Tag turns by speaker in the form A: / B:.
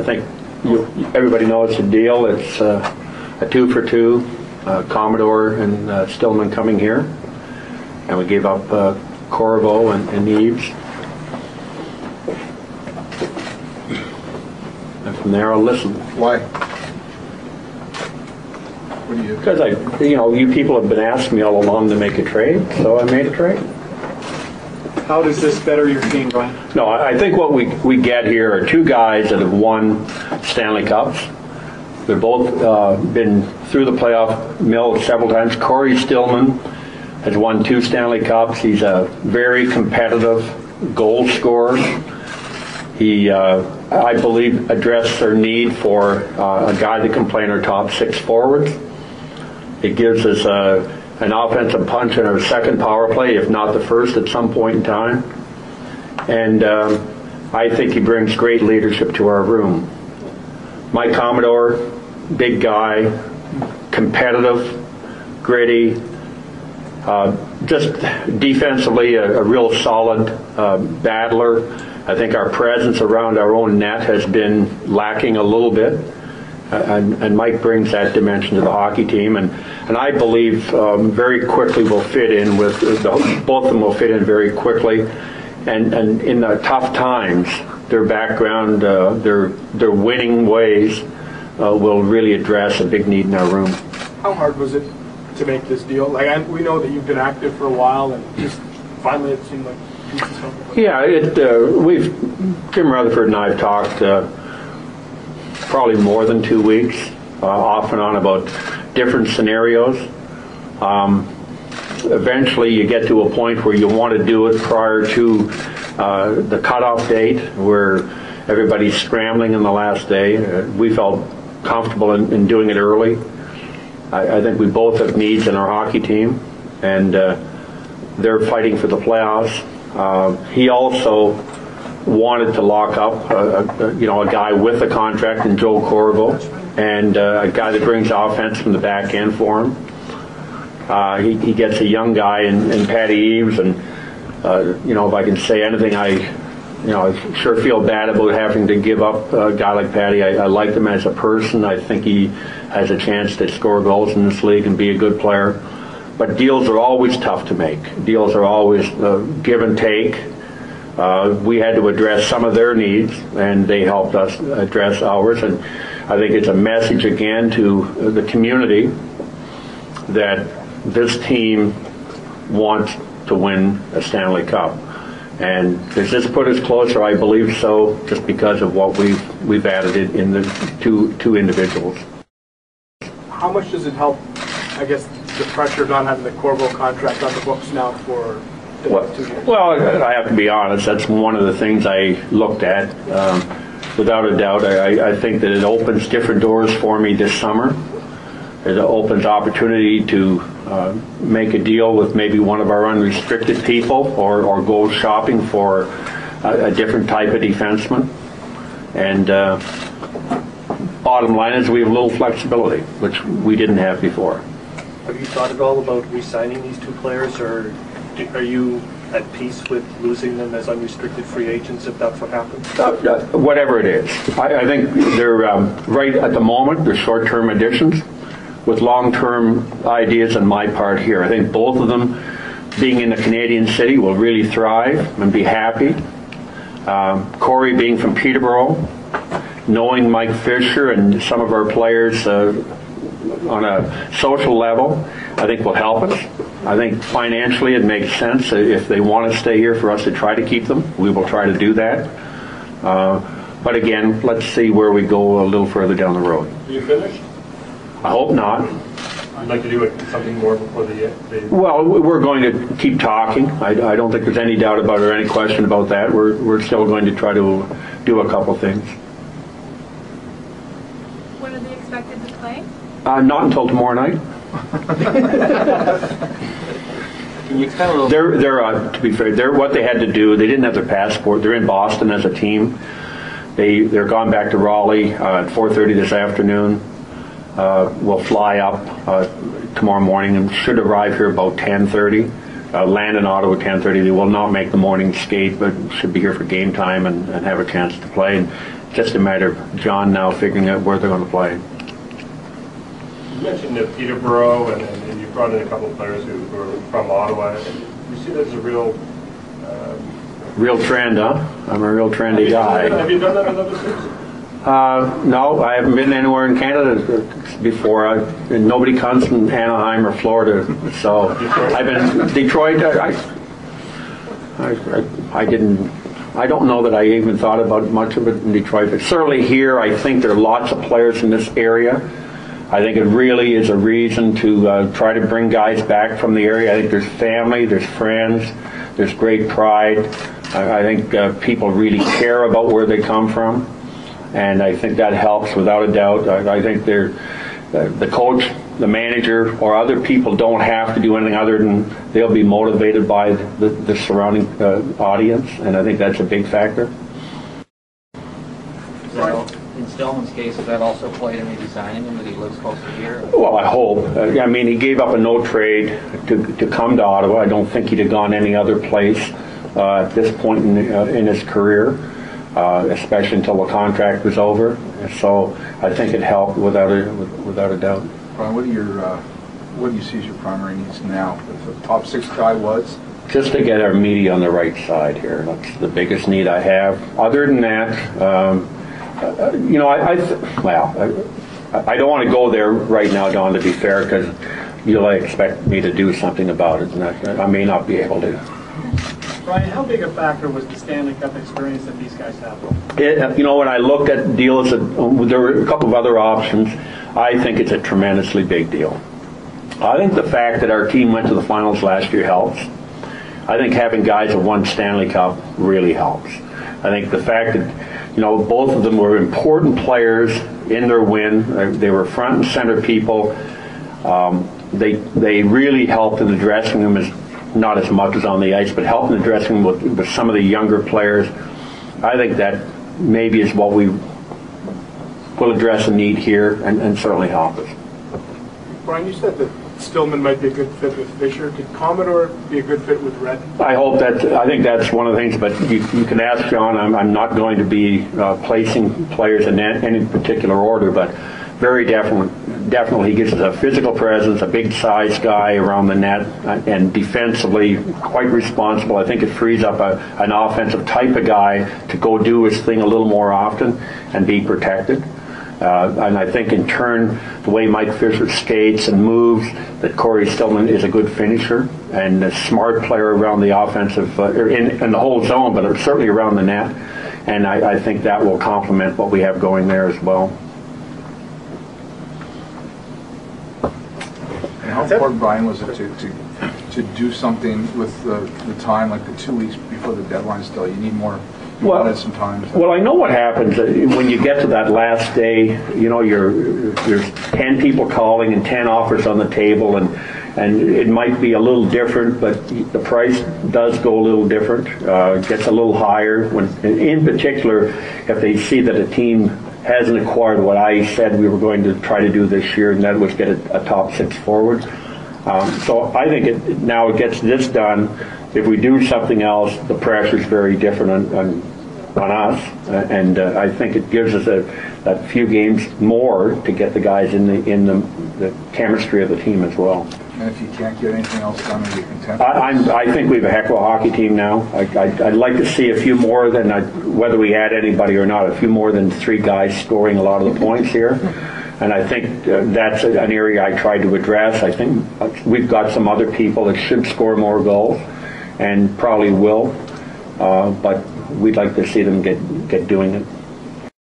A: I think everybody knows the deal. It's a 2 for 2, Commodore and Stillman coming here, and we gave up Corvo and Eaves. And from there, I'll listen.
B: Why? What do you?
A: Because you people have been asking me all along to make a trade, so I made a trade.
C: How does this better your team, Bryan?
A: No, I think what we get here are two guys that have won Stanley Cups. They've both been through the playoff mill several times. Cory Stillman has won 2 Stanley Cups. He's a very competitive goal scorer. He, I believe, addressed their need for a guy that can play in our top 6 forwards. It gives us an offensive punch in our second power play, if not the first at some point in time. And I think he brings great leadership to our room. Mike Commodore, big guy, competitive, gritty, just defensively a real solid battler. I think our presence around our own net has been lacking a little bit. And Mike brings that dimension to the hockey team, and I believe very quickly will fit in with both of them will fit in very quickly, and in the tough times, their background, their winning ways will really address a big need in our room.
C: How hard was it to make this deal? We know that you've been active for a while, and just finally it seemed like pieces fell apart.
A: Yeah, Jim Rutherford and I have talked. Probably more than 2 weeks, off and on, about different scenarios. Eventually you get to a point where you want to do it prior to the cutoff date, where everybody's scrambling in the last day. We felt comfortable in doing it early. I think we both have needs in our hockey team, and they're fighting for the playoffs. He also wanted to lock up a guy with a contract in Joe Corvo, and a guy that brings offense from the back end for him. He gets a young guy in Patty Eaves, and if I can say anything, I sure feel bad about having to give up a guy like Patty. I like him as a person. I think he has a chance to score goals in this league and be a good player. But deals are always tough to make. Deals are always give and take. We had to address some of their needs, and they helped us address ours. And I think it's a message again to the community that this team wants to win a Stanley Cup. And does this put us closer? I believe so, just because of what we've added in the two individuals.
C: How much does it help, I guess, the pressure of not having the Corvo contract on the books now for 2 years?
A: Well, I have to be honest, that's one of the things I looked at. Without a doubt, I think that it opens different doors for me this summer. It opens opportunity to make a deal with maybe one of our unrestricted people, or go shopping for a different type of defenseman. And bottom line is we have a little flexibility, which we didn't have before.
D: Have you thought at all about re-signing these 2 players, or are you at peace with losing them as unrestricted free agents if that's what happens?
A: Whatever it is. I think they're, right at the moment, they're short-term additions with long-term ideas on my part here. I think both of them, being in a Canadian city, will really thrive and be happy. Cory being from Peterborough, knowing Mike Fisher and some of our players on a social level, I think will help us. I think financially it makes sense. If they want to stay here, for us to try to keep them, we will try to do that. But again, let's see where we go a little further down the road.
E: Are you finished?
A: I hope not.
E: I'd like to do something more before the
A: Well, we're going to keep talking. I don't think there's any doubt about it or any question about that. We're still going to try to do a couple things.
F: When are they expected to play?
A: Not until tomorrow night.
D: Can you expand a little?
A: They're to be fair, what they had to do. They didn't have their passport. They're in Boston as a team. They're gone back to Raleigh at 4:30 this afternoon. We'll fly up tomorrow morning and should arrive here about 10:30. Land in Ottawa at 10:30. They will not make the morning skate, but should be here for game time and have a chance to play. And just a matter of John now figuring out where they're going to play.
E: You mentioned Peterborough, and you brought in a couple of players who are from Ottawa. You see that as a real
A: trend, huh? I'm a real trendy guy.
E: Have you done that with other cities?
A: No, I haven't been anywhere in Canada before. And nobody comes from Anaheim or Florida, so I've been Detroit. I don't know that I even thought about much of it in Detroit, but certainly here I think there are lots of players in this area. I think it really is a reason to try to bring guys back from the area. I think there's family, there's friends, there's great pride. I think people really care about where they come from, and I think that helps without a doubt. I think the coach, the manager, or other people don't have to do anything other than they'll be motivated by the surrounding audience, and I think that's a big factor.
B: So, in Stillman's case, has that also played in maybe signing him that he lives close to here?
A: Well, I hope. I mean, he gave up a no trade to come to Ottawa. I don't think he'd have gone any other place at this point in his career, especially until the contract was over. So I think it helped without a doubt.
G: Bryan, what do you see as your primary needs now? If the top 6 guy was?
A: Just to get our media on the right side here. That's the biggest need I have. Other than that, I don't want to go there right now, Don, to be fair, because you'll expect me to do something about it, and I may not be able to.
C: Bryan, how big a factor was the Stanley Cup experience that these guys have?
A: When I looked at deals, there were a couple of other options. I think it's a tremendously big deal. I think the fact that our team went to the finals last year helps. I think having guys that won Stanley Cup really helps. I think the fact that both of them were important players in their win. They were front and center people. They really helped in the dressing room, not as much as on the ice, but helped in the dressing room with some of the younger players. I think that maybe is what we will address a need here and certainly help us.
C: Bryan, you said that Stillman might be a good fit with Fisher. Could Commodore be a good fit with Red?
A: I think that's one of the things, but you can ask John. I'm not going to be placing players in any particular order, but very definitely he gives us a physical presence, a big size guy around the net, and defensively quite responsible. I think it frees up an offensive type of guy to go do his thing a little more often and be protected. And I think in turn, the way Mike Fisher skates and moves, that Cory Stillman is a good finisher and a smart player around the offensive, in the whole zone, but certainly around the net. And I think that will complement what we have going there as well.
G: And how important, Bryan, was it to do something with the time, like the 2 weeks before the deadline still? You need more. Well, sometimes.
A: Well, I know what happens when you get to that last day. There's 10 people calling and 10 offers on the table, and it might be a little different, but the price does go a little different. Gets a little higher. In particular, if they see that a team hasn't acquired what I said we were going to try to do this year, and that was get a top 6 forward. So I think now it gets this done. If we do something else, the pressure is very different on us, and I think it gives us a few games more to get the guys in the chemistry of the team as well.
G: And if you can't get anything else done, are you content?
A: I think we have a heck of a hockey team now. I'd like to see a few more than whether we add anybody or not. A few more than 3 guys scoring a lot of the points here. And I think that's an area I tried to address. I think we've got some other people that should score more goals and probably will, but we'd like to see them get doing it.